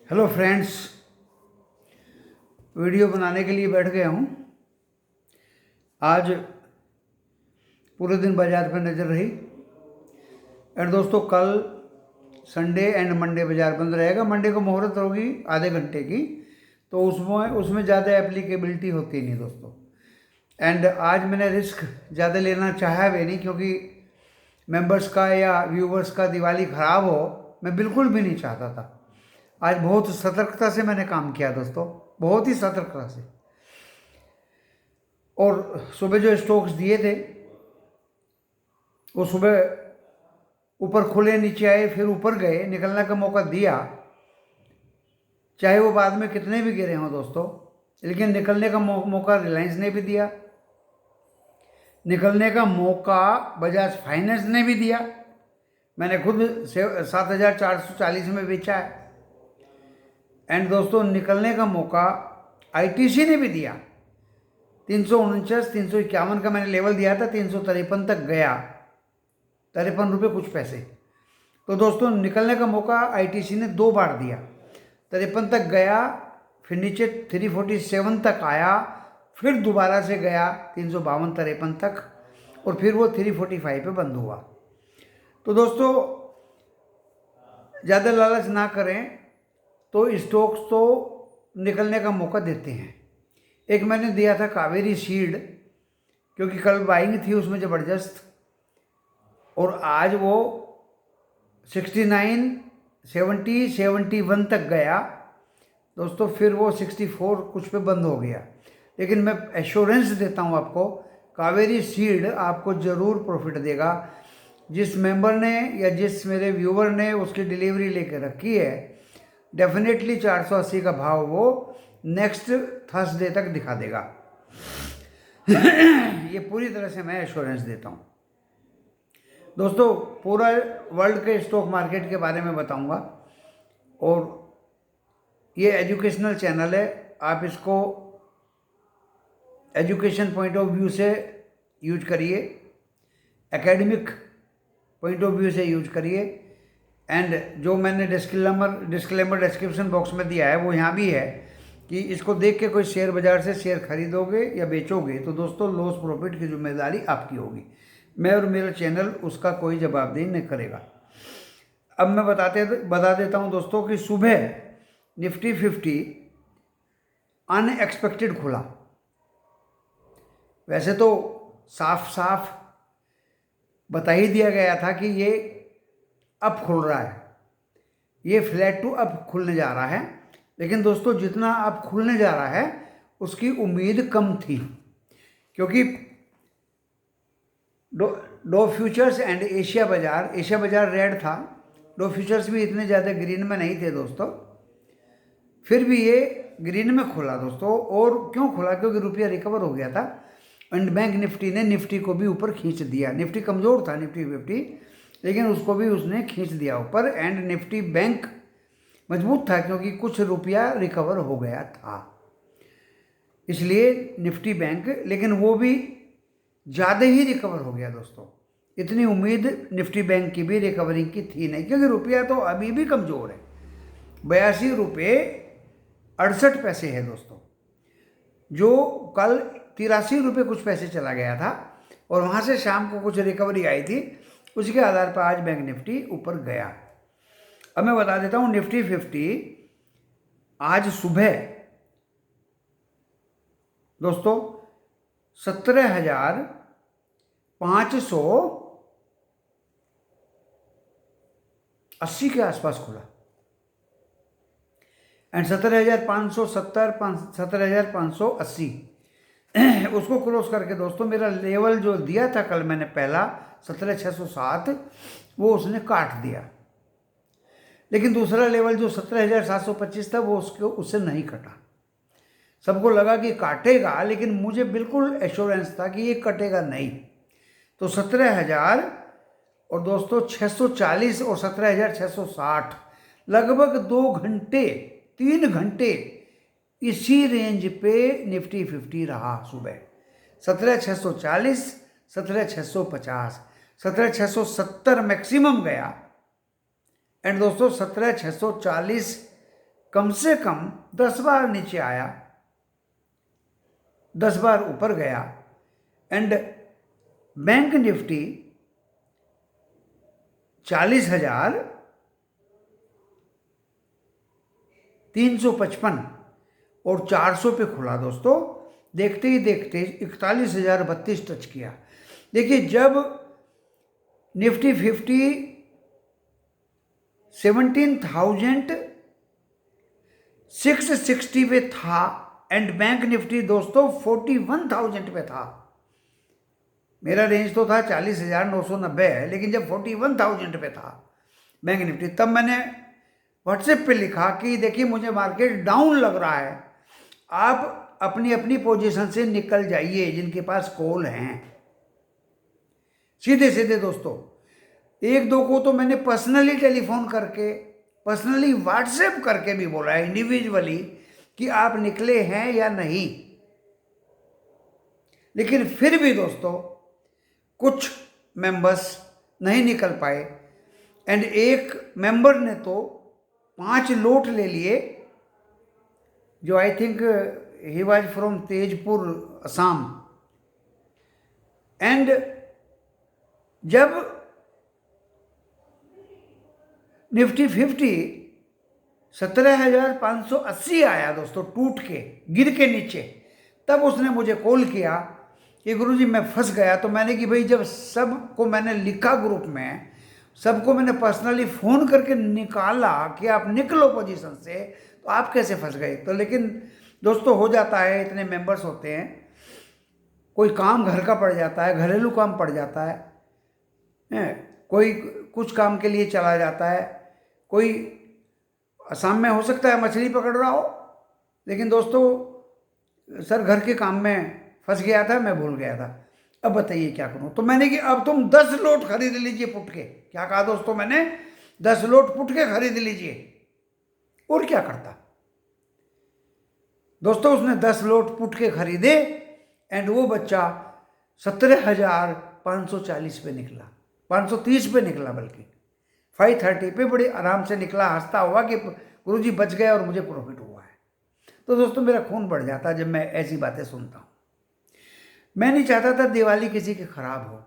Hello friends, video बनाने के लिए बैठ गया हूँ। आज पूरे दिन बाज़ार पर नज़र रही। और दोस्तों, कल संडे एंड मंडे बाज़ार बंद रहेगा। मंडे को मुहूर्त होगी आधे घंटे की, तो उसमें ज़्यादा एप्लीकेबिलिटी होती नहीं दोस्तों। एंड आज मैंने रिस्क ज़्यादा लेना चाहा भी नहीं, क्योंकि मेंबर्स का या व्यूवर्स का दिवाली ख़राब हो, मैं बिल्कुल भी नहीं चाहता था। आज बहुत सतर्कता से मैंने काम किया दोस्तों, बहुत ही सतर्कता से। और सुबह जो स्टॉक्स दिए थे वो सुबह ऊपर खुले, नीचे आए, फिर ऊपर गए, निकलने का मौका दिया। चाहे वो बाद में कितने भी गिरे हों दोस्तों, लेकिन निकलने का मौका रिलायंस ने भी दिया, निकलने का मौका बजाज फाइनेंस ने भी दिया। मैंने खुद 7,440 में बेचा है। एंड दोस्तों, निकलने का मौका आईटीसी ने भी दिया। 349 351 का मैंने लेवल दिया था, 353 तक गया, 53 रुपये कुछ पैसे। तो दोस्तों, निकलने का मौका आईटीसी ने 2 बार दिया। 53 तक गया, फिर नीचे 347 तक आया, फिर दोबारा से गया 352-53 तक, और फिर वो 345 पे बंद हुआ। तो दोस्तों, ज़्यादा लालच ना करें, तो स्टॉक्स तो निकलने का मौका देते हैं। एक मैंने दिया था कावेरी सीड, क्योंकि कल बाइंग थी उसमें ज़बरदस्त, और आज वो 69, 70, 71 तक गया दोस्तों, फिर वो 64 कुछ पे बंद हो गया। लेकिन मैं एश्योरेंस देता हूँ आपको, कावेरी सीड आपको ज़रूर प्रॉफिट देगा। जिस मेंबर ने या जिस मेरे व्यूवर ने उसकी डिलीवरी लेके रखी है, डेफिनेटली 480 का भाव वो नेक्स्ट थर्सडे तक दिखा देगा। ये पूरी तरह से मैं एश्योरेंस देता हूँ दोस्तों। पूरा वर्ल्ड के स्टॉक मार्केट के बारे में बताऊंगा, और ये एजुकेशनल चैनल है। आप इसको एजुकेशन पॉइंट ऑफ व्यू से यूज करिए, एकेडमिक पॉइंट ऑफ व्यू से यूज करिए। एंड जो मैंने डिस्क्लेमर डिस्क्रिप्शन बॉक्स में दिया है, वो यहाँ भी है कि इसको देख के कोई शेयर बाज़ार से शेयर खरीदोगे या बेचोगे तो दोस्तों, लॉस प्रॉफिट की जिम्मेदारी आपकी होगी। मैं और मेरा चैनल उसका कोई जवाबदेही नहीं करेगा। अब मैं बता देता हूँ दोस्तों कि सुबह निफ्टी 50 अनएक्सपेक्टेड खुला। वैसे तो साफ साफ बता ही दिया गया था कि ये अप खुल रहा है, ये फ्लैट टू अप खुलने जा रहा है, लेकिन दोस्तों, जितना अप खुलने जा रहा है उसकी उम्मीद कम थी, क्योंकि डो फ्यूचर्स एंड एशिया बाज़ार रेड था। डो फ्यूचर्स भी इतने ज़्यादा ग्रीन में नहीं थे दोस्तों, फिर भी ये ग्रीन में खुला दोस्तों। और क्यों खुला? क्योंकि रुपया रिकवर हो गया था, एंड बैंक निफ्टी ने निफ्टी को भी ऊपर खींच दिया। निफ्टी कमज़ोर था, निफ्टी 50, लेकिन उसको भी उसने खींच दिया ऊपर। एंड निफ्टी बैंक मजबूत था, क्योंकि कुछ रुपया रिकवर हो गया था, इसलिए निफ्टी बैंक, लेकिन वो भी ज़्यादा ही रिकवर हो गया दोस्तों। इतनी उम्मीद निफ्टी बैंक की भी रिकवरी की थी नहीं, क्योंकि रुपया तो अभी भी कमज़ोर है। 82 रुपये 68 पैसे है दोस्तों, जो कल 83 रुपये कुछ पैसे चला गया था, और वहाँ से शाम को कुछ रिकवरी आई थी, उसके आधार पर आज बैंक निफ्टी ऊपर गया। अब मैं बता देता हूँ, निफ्टी 50 आज सुबह दोस्तों 17,580 के आसपास खुला, एंड 17,570, 17,580 उसको क्रॉस करके दोस्तों, मेरा लेवल जो दिया था कल मैंने पहला 17,607, वो उसने काट दिया। लेकिन दूसरा लेवल जो 17,725 था, वो उससे नहीं कटा। सबको लगा कि काटेगा, लेकिन मुझे बिल्कुल एश्योरेंस था कि ये कटेगा नहीं। तो 17,000 और दोस्तों 640 और 17,660, लगभग 2 घंटे 3 घंटे इसी रेंज पे निफ्टी 50 रहा। सुबह 17,640, 17,650, 17,670 मैक्सिमम गया, एंड दोस्तों 17,640 कम से कम 10 बार नीचे आया, 10 बार ऊपर गया। एंड बैंक निफ्टी 40,355 और 400 पे खुला दोस्तों। देखते ही देखते 41,032 टच किया। देखिए, जब निफ्टी 50 17,660 पे था एंड बैंक निफ्टी दोस्तों 41,000 पे था। मेरा रेंज तो था 40,990 है, लेकिन जब 41,000 पे था बैंक निफ्टी, तब मैंने व्हाट्सएप पे लिखा कि देखिए मुझे मार्केट डाउन लग रहा है, आप अपनी अपनी पोजीशन से निकल जाइए जिनके पास कॉल हैं। सीधे सीधे दोस्तों, एक दो को तो मैंने पर्सनली टेलीफोन करके, पर्सनली व्हाट्सएप करके भी बोला है इंडिविजुअली कि आप निकले हैं या नहीं। लेकिन फिर भी दोस्तों कुछ मेंबर्स नहीं निकल पाए एंड एक मेंबर ने तो 5 लोट ले लिए, जो I think he was from Tezpur Assam. And जब निफ्टी 50 17,580 आया दोस्तों, टूट के गिर के नीचे, तब उसने मुझे कॉल किया कि गुरुजी मैं फंस गया। तो मैंने कि भाई, जब सबको मैंने लिखा ग्रुप में, सबको मैंने पर्सनली फ़ोन करके निकाला कि आप निकलो पोजीशन से, तो आप कैसे फंस गए? तो लेकिन दोस्तों हो जाता है, इतने मेंबर्स होते हैं, कोई काम घर का पड़ जाता है, घरेलू काम पड़ जाता है, कोई कुछ काम के लिए चला जाता है, कोई असम में हो सकता है मछली पकड़ रहा हो, लेकिन दोस्तों सर घर के काम में फंस गया था, मैं भूल गया था, अब बताइए क्या करूं? तो मैंने कि अब तुम 10 लोट खरीद लीजिए पुट के। क्या कहा दोस्तों मैंने? 10 लोट पुट के खरीद लीजिए। और क्या करता दोस्तों, उसने 10 लोट पुट के खरीदे एंड वो बच्चा 17,540 पे निकला, 530 पे निकला, बल्कि 530 पे बड़े आराम से निकला, हंसता हुआ कि गुरुजी बच गए और मुझे प्रॉफिट हुआ है। तो दोस्तों मेरा खून बढ़ जाता है जब मैं ऐसी बातें सुनता हूँ। मैं नहीं चाहता था दिवाली किसी की खराब हो,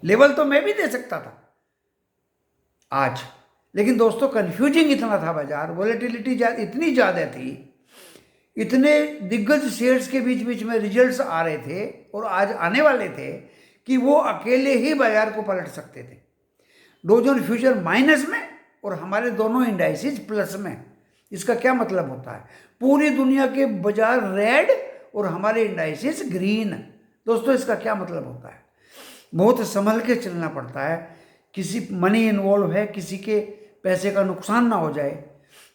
लेवल तो मैं भी दे सकता था आज, लेकिन दोस्तों कंफ्यूजिंग इतना था बाजार, वॉलेटिलिटी इतनी ज़्यादा थी, इतने दिग्गज शेयर्स के बीच बीच में रिजल्ट्स आ रहे थे और आज आने वाले थे कि वो अकेले ही बाजार को पलट सकते थे। डॉ जोन्स फ्यूचर माइनस में और हमारे दोनों इंडाइसिस प्लस में। इसका क्या मतलब होता है? पूरी दुनिया के बाजार रेड और हमारे इंडाइसिस ग्रीन। दोस्तों इसका क्या मतलब होता है? बहुत संभल के चलना पड़ता है, किसी मनी इन्वॉल्व है, किसी के पैसे का नुकसान ना हो जाए,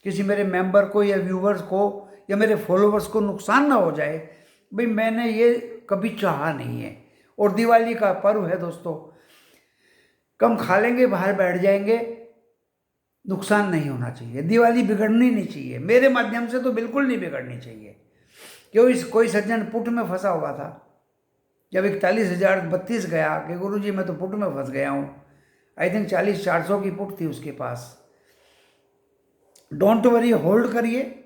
किसी मेरे मेंबर को या व्यूवर्स को या मेरे फॉलोवर्स को नुकसान ना हो जाए। भाई मैंने ये कभी चाहा नहीं है। और दिवाली का पर्व है दोस्तों, कम खा लेंगे, बाहर बैठ जाएंगे, नुकसान नहीं होना चाहिए, दिवाली बिगड़नी नहीं चाहिए, मेरे माध्यम से तो बिल्कुल नहीं बिगड़नी चाहिए। क्यों? इस कोई सज्जन पुट में फंसा हुआ था, जब 41,032 गया कि गुरुजी मैं तो पुट में फंस गया हूँ, आई थिंक 40,400 की पुट थी उसके पास। डोंट वरी, होल्ड करिए,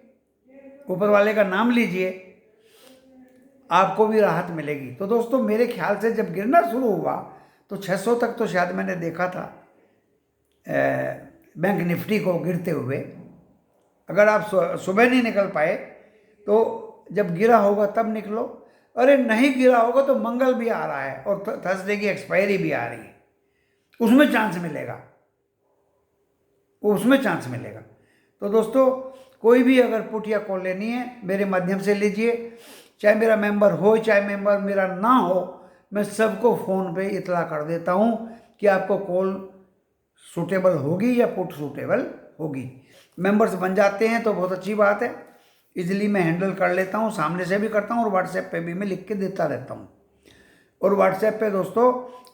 ऊपर वाले का नाम लीजिए, आपको भी राहत मिलेगी। तो दोस्तों मेरे ख्याल से जब गिरना शुरू हुआ तो 600 तक तो शायद मैंने देखा था बैंक निफ्टी को गिरते हुए। अगर आप सुबह नहीं निकल पाए तो जब गिरा होगा तब निकलो, अरे नहीं गिरा होगा तो मंगल भी आ रहा है और थर्सडे की एक्सपायरी भी आ रही है, उसमें चांस मिलेगा, उसमें चांस मिलेगा। तो दोस्तों कोई भी अगर पुट या कॉल लेनी है मेरे माध्यम से लीजिए, चाहे मेरा मेंबर हो चाहे मेंबर मेरा ना हो, मैं सबको फ़ोन पे इतला कर देता हूँ कि आपको कॉल सूटेबल होगी या पुट सूटेबल होगी। मेंबर्स बन जाते हैं तो बहुत अच्छी बात है, इजीली मैं हैंडल कर लेता हूँ, सामने से भी करता हूँ और व्हाट्सएप पे भी मैं लिख के देता रहता हूँ। और व्हाट्सएप पे दोस्तों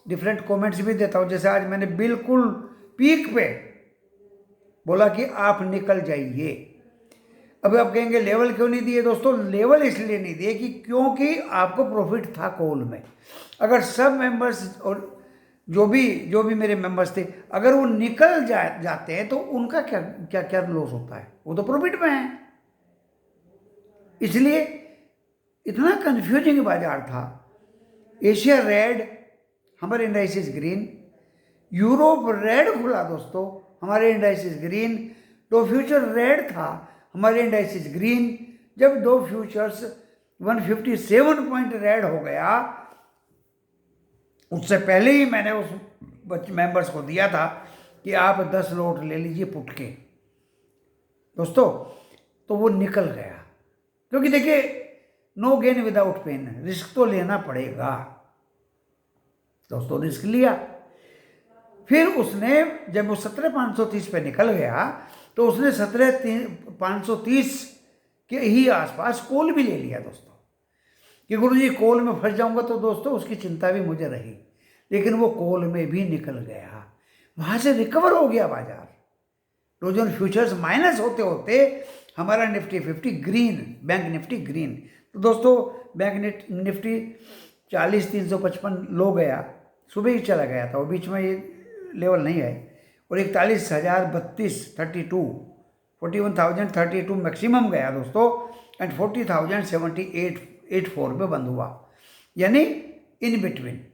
डिफरेंट कमेंट्स भी देता हूँ, जैसे आज मैंने बिल्कुल पीक पे बोला कि आप निकल जाइए। अब आप कहेंगे लेवल क्यों नहीं दिए? दोस्तों लेवल इसलिए नहीं दिए कि क्योंकि आपको प्रॉफिट था कॉल में। अगर सब मेंबर्स और जो भी मेरे मेंबर्स थे, अगर वो निकल जाते हैं तो उनका क्या क्या क्या लॉस होता है? वो तो प्रॉफिट में है। इसलिए इतना कंफ्यूजिंग बाजार था। एशिया रेड, हमारे इंडाइसिस ग्रीन। यूरोप रेड खुला दोस्तों, हमारे इंडाइसिस ग्रीन। दो फ्यूचर रेड था, हमारे इंडाइसिस ग्रीन। जब दो फ्यूचर्स 157 पॉइंट रेड हो गया, उससे पहले ही मैंने उस मेंबर्स को दिया था कि आप 10 लॉट ले लीजिए पुट के दोस्तों, तो वो निकल गया। क्योंकि देखिए, no gain without pain, risk तो लेना पड़ेगा दोस्तों। रिस्क लिया, फिर उसने जब वो 17,530 पे निकल गया तो उसने 17,530 के ही आसपास कॉल भी ले लिया दोस्तों कि गुरुजी कॉल में फंस जाऊंगा। तो दोस्तों उसकी चिंता भी मुझे रही, लेकिन वो कॉल में भी निकल गया, वहां से रिकवर हो गया बाजार। डॉ जोन्स फ्यूचर्स माइनस होते होते हमारा Nifty 50 green, bank Nifty green. तो दोस्तों बैंक निफ्टी 40,355 लो गया, सुबह ही चला गया था वो, बीच में ये लेवल नहीं आए। और 41,032 41,032 मैक्सिमम गया दोस्तों, एंड 40,078 पे बंद हुआ, यानी इन बिटवीन,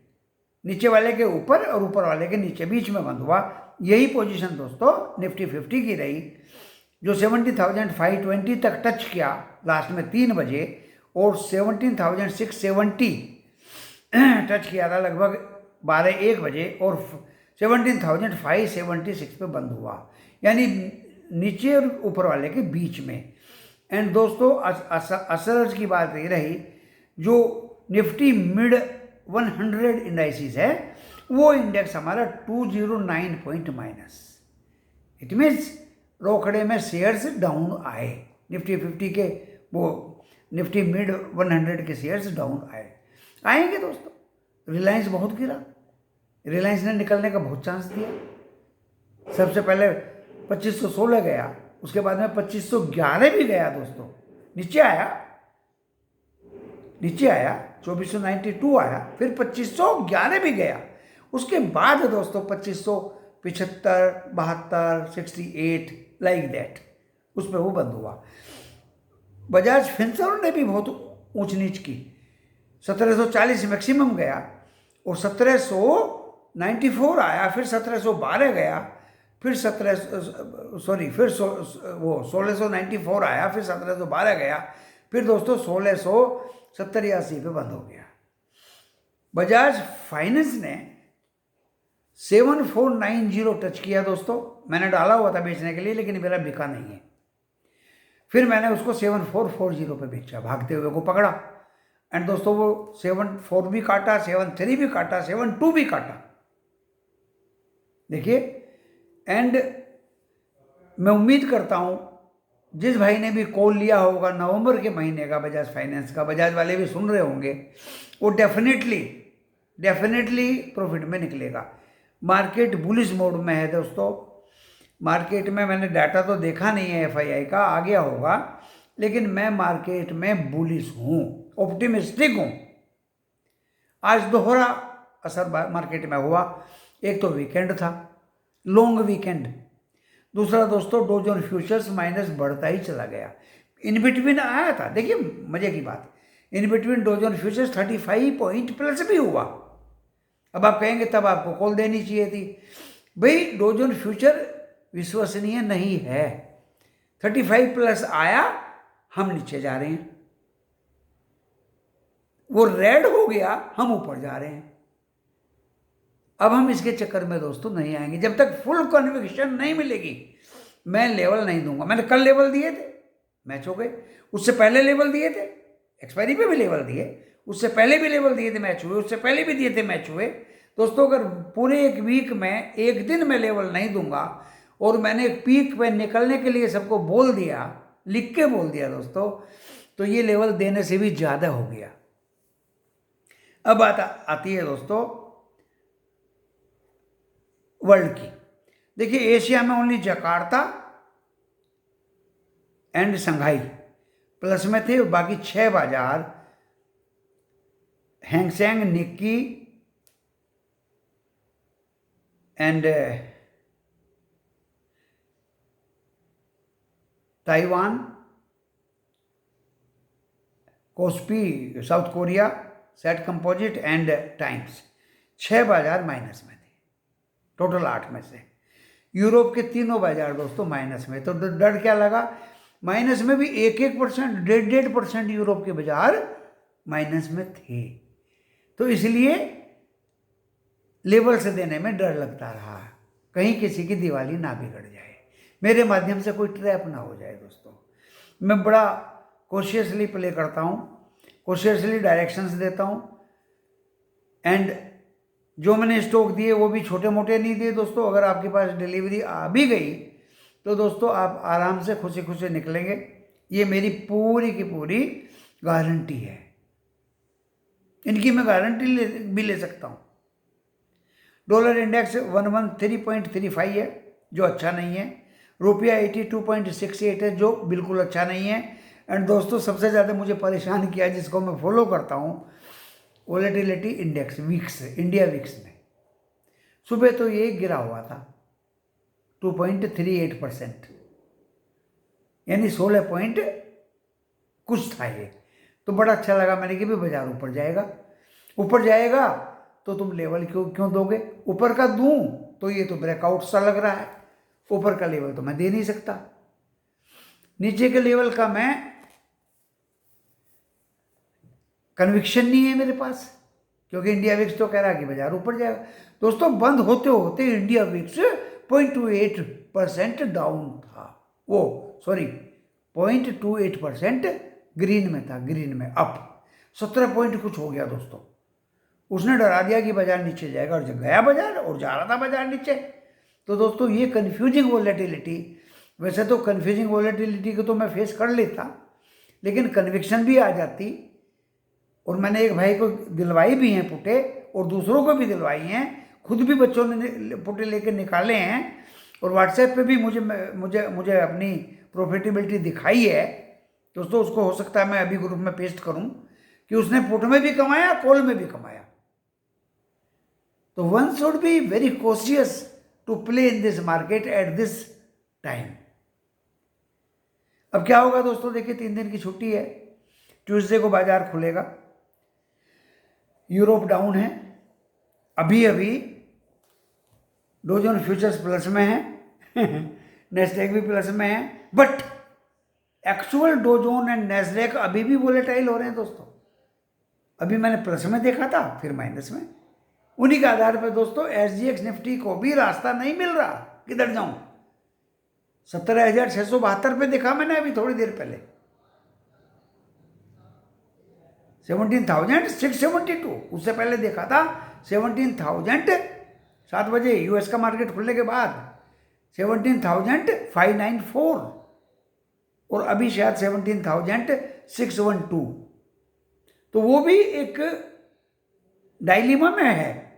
नीचे वाले के ऊपर और ऊपर वाले के नीचे, बीच में बंद हुआ। यही पोजीशन दोस्तों निफ्टी 50 की रही, जो 70,520 तक टच किया लास्ट में 3 बजे, और 17,670 टच किया था लगभग 12-1 बजे, और 17,576 पे बंद हुआ, यानी नीचे और ऊपर वाले के बीच में। एंड दोस्तों असर की बात ये रही, जो निफ्टी मिड 100 इंडाइसिस है, वो इंडेक्स हमारा 209 पॉइंट माइनस। इट मीन्स रोकड़े में शेयर्स डाउन आए, निफ्टी 50 के, वो निफ्टी मिड 100 के शेयर्स डाउन आएंगे दोस्तों। रिलायंस बहुत गिरा, रिलायंस ने निकलने का बहुत चांस दिया। सबसे पहले 2516 गया, उसके बाद में 2511 भी गया दोस्तों, नीचे आया 2492 आया, फिर 2511 भी गया। उसके बाद दोस्तों 2575, 72, 68 लाइक दैट, उस पर वो बंद हुआ। बजाज फिनसर्व ने भी बहुत ऊंच नीच की, 1740 मैक्सिमम गया, और 1794 आया, फिर 1712 गया, फिर 1694 आया, फिर 1712 गया, फिर दोस्तों 1670-80 पे बंद हो गया। बजाज फाइनेंस ने 7490 टच किया दोस्तों, मैंने डाला हुआ था बेचने के लिए, लेकिन मेरा बिका नहीं है। फिर मैंने उसको 7440 पे बेचा, भागते हुए को पकड़ा, एंड दोस्तों वो 74 भी काटा, 73 भी काटा, 72 भी काटा, देखिए। एंड मैं उम्मीद करता हूं जिस भाई ने भी कॉल लिया होगा नवंबर के महीने का बजाज फाइनेंस का, बजाज वाले भी सुन रहे होंगे, वो डेफिनेटली प्रॉफिट में निकलेगा। मार्केट बुलिश मोड में है दोस्तों। मार्केट में मैंने डाटा तो देखा नहीं है एफआईआई का, आ गया होगा, लेकिन मैं मार्केट में बुलिश हूं, ऑप्टिमिस्टिक हूं। आज दोहरा असर मार्केट में हुआ, एक तो वीकेंड था, लॉन्ग वीकेंड, दूसरा दोस्तों डॉ जोन्स फ्यूचर्स माइनस बढ़ता ही चला गया। इन बिटवीन आया था, देखिए मजे की बात, इन बिटवीन डॉ जोन्स फ्यूचर्स 35 पॉइंट प्लस भी हुआ। अब आप कहेंगे तब आपको कॉल देनी चाहिए थी, भाई डॉ जोन्स फ्यूचर विश्वसनीय नहीं है। 35 प्लस आया, हम नीचे जा रहे हैं, वो रेड हो गया, हम ऊपर जा रहे हैं। अब हम इसके चक्कर में दोस्तों नहीं आएंगे, जब तक फुल कन्विक्शन नहीं मिलेगी मैं लेवल नहीं दूंगा। मैंने कल लेवल दिए थे, मैच हो गए, उससे पहले लेवल दिए थे, एक्सपायरी पे भी लेवल दिए, उससे पहले भी लेवल दिए थे, मैच हुए, उससे पहले भी दिए थे, मैच हुए। दोस्तों अगर पूरे एक वीक में एक दिन में लेवल नहीं दूंगा, और मैंने एक पीक पे निकलने के लिए सबको बोल दिया, लिख के बोल दिया दोस्तों, तो ये लेवल देने से भी ज़्यादा हो गया। अब बात आती है दोस्तों वर्ल्ड की। देखिए एशिया में only Jakarta and Shanghai plus में थे, बाकी 6 बाजार Hang Seng, Nikki and Taiwan KOSPI south Korea, set composite and times, 6 बाजार माइनस में थे टोटल 8 में से। यूरोप के तीनों बाजार दोस्तों माइनस में। तो डर क्या लगा, माइनस में भी 1-1%, 1.5% यूरोप के बाजार माइनस में थे। तो इसलिए लेवल से देने में डर लगता रहा, कहीं किसी की दिवाली ना बिगड़ जाए, मेरे माध्यम से कोई ट्रैप ना हो जाए। दोस्तों मैं बड़ा कॉशियसली प्ले करता हूँ, कॉशियसली डायरेक्शंस देता हूँ, एंड जो मैंने स्टॉक दिए वो भी छोटे मोटे नहीं दिए दोस्तों। अगर आपके पास डिलीवरी आ भी गई तो दोस्तों आप आराम से खुशी खुशी निकलेंगे, ये मेरी पूरी की पूरी गारंटी है। इनकी मैं गारंटी भी ले सकता हूँ। डॉलर इंडेक्स 113.35 है जो अच्छा नहीं है। रुपया 82.68 है जो बिल्कुल अच्छा नहीं है। एंड दोस्तों सबसे ज़्यादा मुझे परेशान किया, जिसको मैं फॉलो करता हूँ, volatility index weeks, India weeks में सुबह तो ये गिरा हुआ था 2.38%, यानी 16 पॉइंट कुछ था ये। तो बड़ा अच्छा लगा मैंने कि भी बाजार ऊपर जाएगा, ऊपर जाएगा तो तुम लेवल क्यों दोगे, ऊपर का दूं तो ये तो ब्रेकआउट सा लग रहा है, ऊपर का लेवल तो मैं दे नहीं सकता, नीचे के लेवल का मैं कन्विक्शन नहीं है मेरे पास, क्योंकि इंडिया विक्स तो कह रहा है कि बाजार ऊपर जाएगा। दोस्तों बंद होते होते इंडिया विक्स 0.28% डाउन था, वो सॉरी 0.28% ग्रीन में था, ग्रीन में अप 17 पॉइंट कुछ हो गया दोस्तों। उसने डरा दिया कि बाजार नीचे जाएगा और गया बाजार, और जा रहा था बाजार नीचे। तो दोस्तों ये कन्फ्यूजिंग वोलेटिलिटी, वैसे तो कन्फ्यूजिंग वोलेटिलिटी को तो मैं फेस कर लेता, लेकिन कन्विक्शन भी आ जाती, और मैंने एक भाई को दिलवाई भी हैं पुटे, और दूसरों को भी दिलवाई हैं, खुद भी बच्चों ने पुटे लेके निकाले हैं, और व्हाट्सएप पे भी मुझे अपनी प्रॉफिटेबिलिटी दिखाई है दोस्तों। उसको हो सकता है मैं अभी ग्रुप में पेस्ट करूं कि उसने पुट में भी कमाया, कॉल में भी कमाया। तो one should be very cautious to play in this market at this time. अब क्या होगा दोस्तों, देखिए 3 दिन की छुट्टी है, ट्यूसडे को बाजार खुलेगा, यूरोप डाउन है, अभी अभी डॉ जोन्स फ्यूचर्स प्लस में है नेस्डैक भी प्लस में है, बट एक्चुअल डॉ जोन्स एंड नेस्डैक अभी भी वोलेटाइल हो रहे हैं दोस्तों। अभी मैंने प्लस में देखा था, फिर माइनस में। उन्हीं के आधार पर दोस्तों SGX निफ्टी को भी रास्ता नहीं मिल रहा, किधर जाऊं। 17,672 पे देखा मैंने अभी थोड़ी देर पहले, 17,672, उससे पहले देखा था 17,000, 7 बजे US का मार्केट खुलने के बाद 17,594, और अभी शायद 17,612। तो वो भी एक डायलिमा में है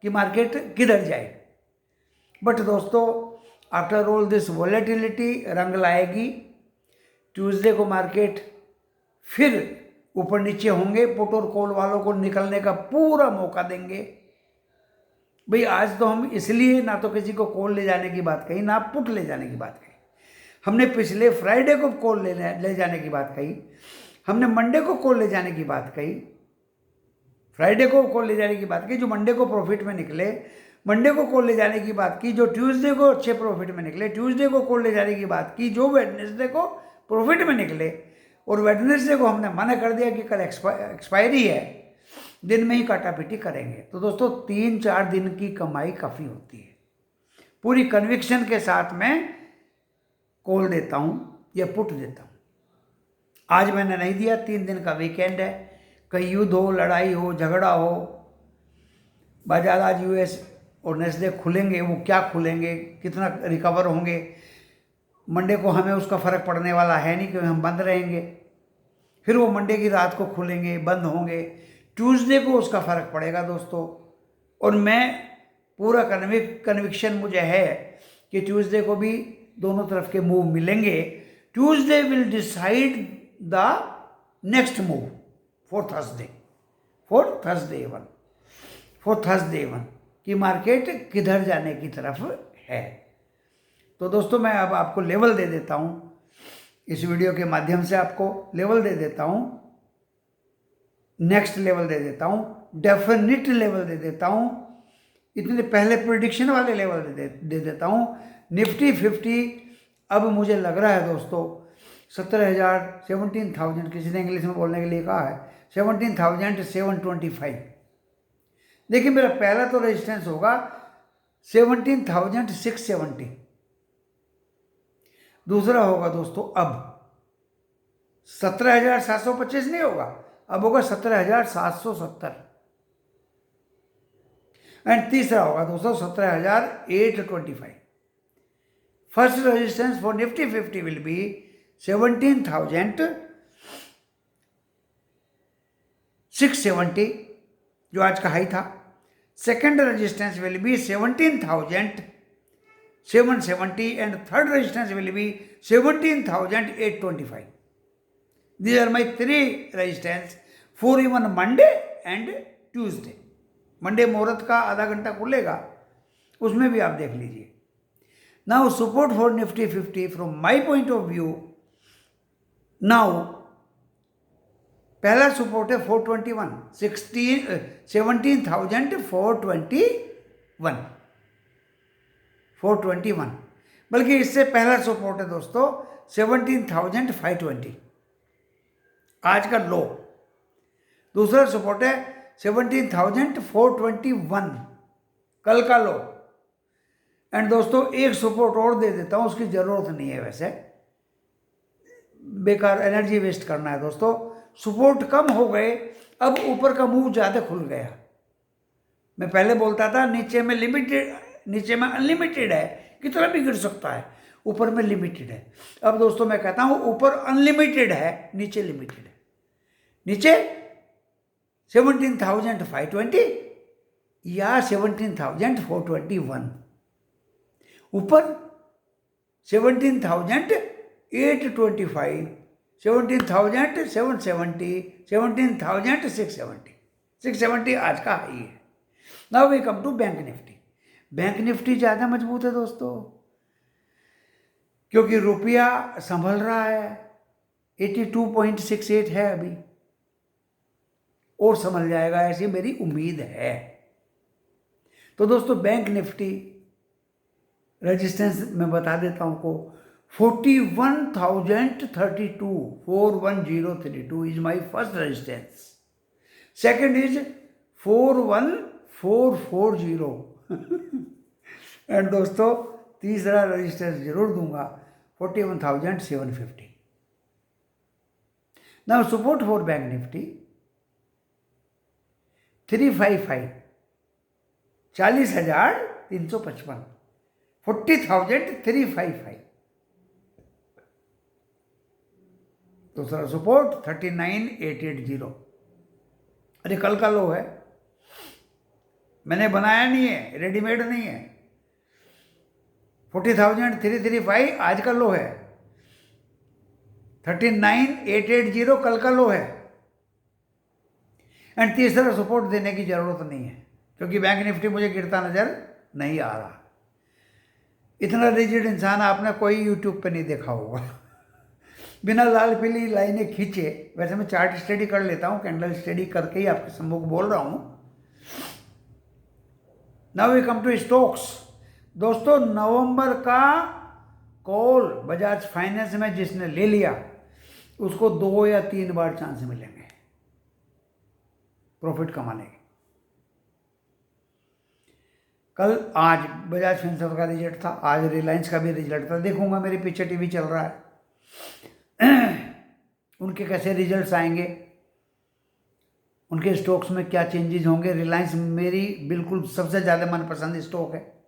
कि मार्केट किधर जाए। बट दोस्तों आफ्टर ऑल दिस वॉलेटिलिटी रंग लाएगी, ट्यूसडे को मार्केट फिर ऊपर नीचे होंगे, पुट और कॉल वालों को निकलने का पूरा मौका देंगे। भाई आज तो हम इसलिए ना तो किसी को कॉल ले जाने की बात कही, ना पुट ले जाने की बात कही, हमने पिछले फ्राइडे को कॉल ले जाने की बात कही, हमने मंडे को कॉल ले जाने की बात कही, फ्राइडे को कॉल ले जाने की बात की जो मंडे को प्रॉफिट में निकले, मंडे को कॉल ले जाने की बात की जो ट्यूसडे को अच्छे प्रॉफिट में निकले, ट्यूसडे को कॉल ले जाने की बात की जो वेडनेसडे को प्रॉफिट में निकले, और वेडनेसडे को हमने मना कर दिया कि कल एक्सपायरी है, दिन में ही काटापीटी करेंगे। तो दोस्तों 3-4 दिन की कमाई काफ़ी होती है। पूरी कन्विक्शन के साथ मैं कॉल देता हूँ या पुट देता हूँ। आज मैंने नहीं दिया, 3 दिन का वीकेंड है, कहीं युद्ध हो, लड़ाई हो, झगड़ा हो, बाजार आज US और नेस्डैक खुलेंगे, वो क्या खुलेंगे, कितना रिकवर होंगे, मंडे को हमें उसका फ़र्क पड़ने वाला है नहीं क्योंकि हम बंद रहेंगे, फिर वो मंडे की रात को खुलेंगे, बंद होंगे, ट्यूसडे को उसका फ़र्क पड़ेगा दोस्तों। और मैं पूरा कन्विक्शन मुझे है कि ट्यूसडे को भी दोनों तरफ के मूव मिलेंगे। Tuesday will decide the next move for Thursday one कि मार्केट किधर जाने की तरफ है। तो दोस्तों मैं अब आपको लेवल दे देता हूँ, इस वीडियो के माध्यम से आपको लेवल दे देता हूँ नेक्स्ट लेवल दे देता हूँ, डेफिनिट लेवल दे देता हूँ, इतने पहले प्रिडिक्शन वाले लेवल दे देता हूँ। निफ्टी 50 अब मुझे लग रहा है दोस्तों 17,000 17,000, किसी ने इंग्लिश में बोलने के लिए कहा है 17,725। देखिए मेरा पहला तो रेजिस्टेंस होगा 17,670, दूसरा होगा दोस्तों अब 17,725 नहीं होगा, अब होगा 17,770, एंड तीसरा होगा दोस्तों 17,825। First resistance for Nifty 50 will be 17,670 जो आज का हाई था। Second resistance will be 17,770 and third resistance will be 17,825। These are my three resistance for even Monday and Tuesday. Monday मुहूर्त का आधा घंटा खुलेगा, उसमें भी आप देख लीजिए। Now support for Nifty 50 from my point of view, now पहला सपोर्ट है 421, 17,421, बल्कि इससे पहला सपोर्ट है दोस्तों 17,520 आज का लो। दूसरा सपोर्ट है 17,421 कल का लो। एंड दोस्तों एक सपोर्ट और दे देता हूं, उसकी जरूरत नहीं है, वैसे बेकार एनर्जी वेस्ट करना है दोस्तों। सपोर्ट कम हो गए, अब ऊपर का मुंह ज़्यादा खुल गया। मैं पहले बोलता था नीचे में लिमिटेड, नीचे में अनलिमिटेड है, कितना भी गिर सकता है, ऊपर में लिमिटेड है। अब दोस्तों मैं कहता हूं ऊपर अनलिमिटेड है, नीचे लिमिटेड है। नीचे 17,520 या 17,421, ऊपर 17,825, 17,770, 17,670, 670 आज का हाई है। Now we come to bank Nifty. Bank Nifty ज़्यादा मजबूत है दोस्तों, क्योंकि रुपया संभल रहा है, 82.68 है अभी, और संभल जाएगा ऐसी मेरी उम्मीद है। तो दोस्तों बैंक निफ्टी रेजिस्टेंस मैं बता देता हूं को 41,032, 41032 is my first resistance. Second is 41,440 and दोस्तों तीसरा रेजिस्टेंस जरूर दूंगा 41,750। Now support for bank Nifty 355, 40,355, 40,355। दूसरा सपोर्ट 39,880। अरे कल का लो है, मैंने बनाया नहीं है, रेडीमेड नहीं है। 40,335 आज का लो है, 39,880 कल का लो है। एंड तीसरा सपोर्ट देने की जरूरत नहीं है, क्योंकि बैंक निफ्टी मुझे गिरता नजर नहीं आ रहा। इतना रिजिड इंसान आपने कोई यूट्यूब पे नहीं देखा होगा। बिना लाल पीली लाइनें खींचे, वैसे मैं चार्ट स्टडी कर लेता हूँ, कैंडल स्टडी करके ही आपके सम्मुख बोल रहा हूँ। Now we come to stocks. दोस्तों नवंबर का कॉल बजाज फाइनेंस में जिसने ले लिया उसको 2 या 3 बार चांस मिलेंगे प्रॉफिट कमाने के। कल आज बजाज फाइनेंस का रिजल्ट था, आज रिलायंस का भी रिजल्ट था। देखूंगा, मेरे पीछे टीवी चल रहा है, उनके कैसे रिजल्ट्स आएंगे, उनके स्टॉक्स में क्या चेंजेस होंगे। रिलायंस मेरी बिल्कुल सबसे ज़्यादा मनपसंद स्टॉक है।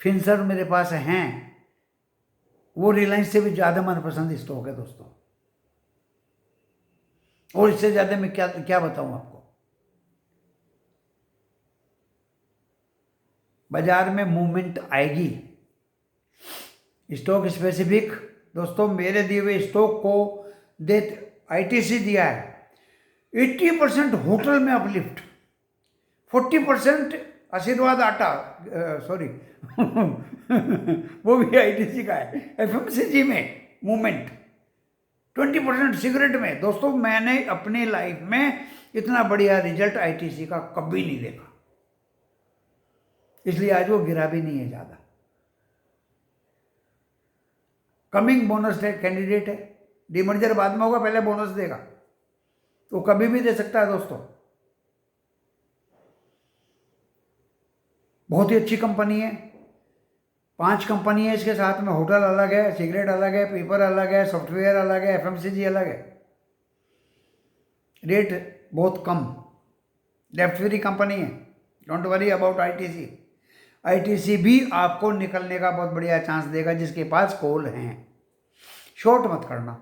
फिनसर्व मेरे पास हैं, वो रिलायंस से भी ज़्यादा मनपसंद स्टॉक है दोस्तों। और इससे ज़्यादा मैं क्या बताऊं आपको। बाजार में मूवमेंट आएगी। स्टॉक स्पेसिफिक दोस्तों मेरे दिए हुए स्टॉक को आईटीसी दिया है 80% होटल में अपलिफ्ट, 40% आशीर्वाद आटा, सॉरी वो भी आईटीसी का है, एफएमसीजी में मूवमेंट, 20% सिगरेट में। दोस्तों मैंने अपनी लाइफ में इतना बढ़िया रिजल्ट आईटीसी का कभी नहीं देखा, इसलिए आज वो गिरा भी नहीं है ज़्यादा। कमिंग बोनस कैंडिडेट है, डीमर्जर बाद में होगा, पहले बोनस देगा, तो कभी भी दे सकता है दोस्तों। बहुत ही अच्छी कंपनी है, 5 कंपनी है इसके साथ में, होटल अलग है, सिगरेट अलग है, पेपर अलग है, सॉफ्टवेयर अलग है, एफएमसीजी अलग है। रेट बहुत कम, डेप्ट फ्री कंपनी है, don't worry about ITC. ITC भी आपको निकलने का बहुत बढ़िया चांस देगा जिसके पास कॉल हैं। शॉर्ट मत करना,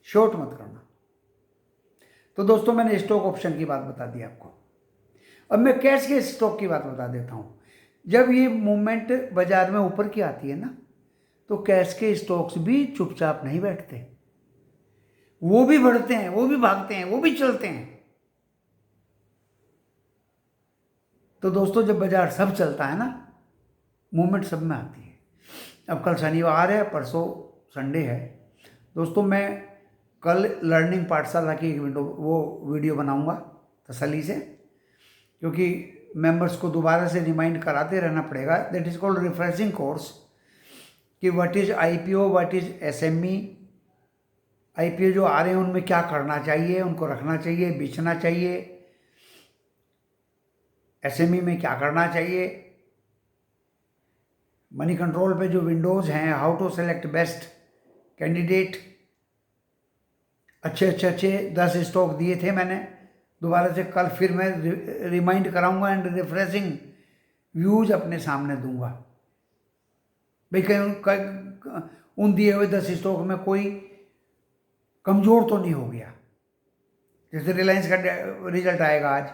शॉर्ट मत करना। तो दोस्तों मैंने स्टॉक ऑप्शन की बात बता दी आपको। अब मैं कैश के स्टॉक की बात बता देता हूँ। जब ये मूवमेंट बाजार में ऊपर की आती है ना, तो कैश के स्टॉक्स भी चुपचाप नहीं बैठते, वो भी बढ़ते हैं, वो भी भागते हैं, वो भी चलते हैं। तो दोस्तों जब बाजार सब चलता है ना, मूवमेंट सब में आती है। अब कल शनिवार है, परसों संडे है दोस्तों। मैं कल लर्निंग पाठशाला की एक वीडियो बनाऊंगा तसल्ली से, क्योंकि मेंबर्स को दोबारा से रिमाइंड कराते रहना पड़ेगा। That is called refreshing course, कि what is IPO, what is SME. IPO जो आ रहे हैं उनमें क्या करना चाहिए, उनको रखना चाहिए, बेचना चाहिए। एसएमई में क्या करना चाहिए। मनी कंट्रोल पे जो विंडोज़ हैं, how to select best candidate. अच्छे 10 स्टॉक दिए थे मैंने, दोबारा से कल फिर मैं रिमाइंड कराऊंगा एंड रिफ्रेशिंग व्यूज अपने सामने दूंगा। भाई कहीं उन दिए हुए 10 स्टॉक में कोई कमज़ोर तो नहीं हो गया। जैसे रिलायंस का रिजल्ट आएगा आज,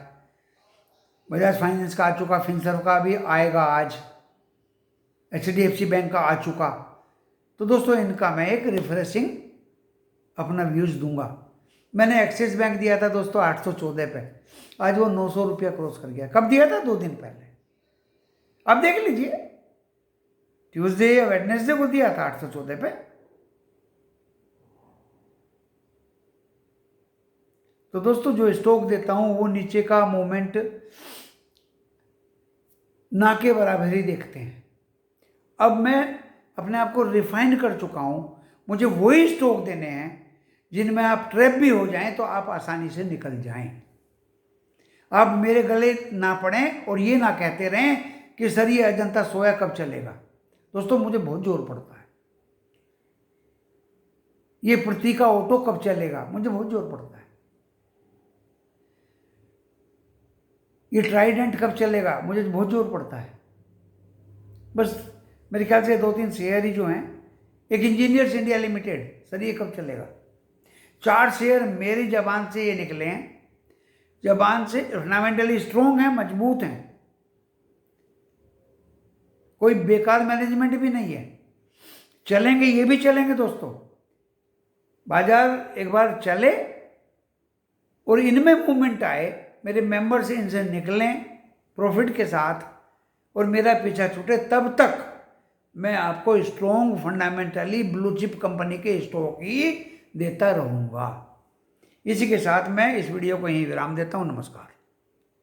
बजाज फाइनेंस का आ चुका, फिनसर्व का भी आएगा आज, एचडीएफसी बैंक का आ चुका। तो दोस्तों इनका मैं एक रिफ्रेशिंग अपना व्यूज दूंगा। मैंने एक्सिस बैंक दिया था दोस्तों 814 पे, आज वो 900 रुपया क्रॉस कर गया। कब दिया था? 2 दिन पहले। अब देख लीजिए, ट्यूसडे या वेडनेसडे को दिया था 814 पे। तो दोस्तों जो स्टॉक देता हूं वो नीचे का मूवमेंट ना के बराबर ही देखते हैं। अब मैं अपने आप को रिफाइन कर चुका हूं, मुझे वही स्टॉक देने हैं जिनमें आप ट्रैप भी हो जाएं तो आप आसानी से निकल जाएं। आप मेरे गले ना पड़ें और ये ना कहते रहें कि सर ये अजंता सोया कब चलेगा। दोस्तों मुझे बहुत जोर पड़ता है। ये प्रतीका ऑटो कब चलेगा, मुझे बहुत जोर पड़ता है। ये ट्राइडेंट कब चलेगा, मुझे बहुत जोर पड़ता है। बस मेरे ख्याल से 2-3 शेयर ही जो हैं, एक इंजीनियर्स इंडिया लिमिटेड, सर ये कब चलेगा। 4 शेयर मेरी जबान से ये निकले हैं, जबान से फंडामेंटली स्ट्रॉन्ग हैं, मजबूत हैं, कोई बेकार मैनेजमेंट भी नहीं है, चलेंगे, ये भी चलेंगे दोस्तों। बाजार एक बार चले और इनमें मूवमेंट आए, मेरे मेंबर से इनसे निकलें प्रॉफिट के साथ और मेरा पीछा छूटे, तब तक मैं आपको strong fundamentally blue chip company के स्टॉक ही देता रहूँगा। इसी के साथ मैं इस वीडियो को यहीं विराम देता हूँ। नमस्कार।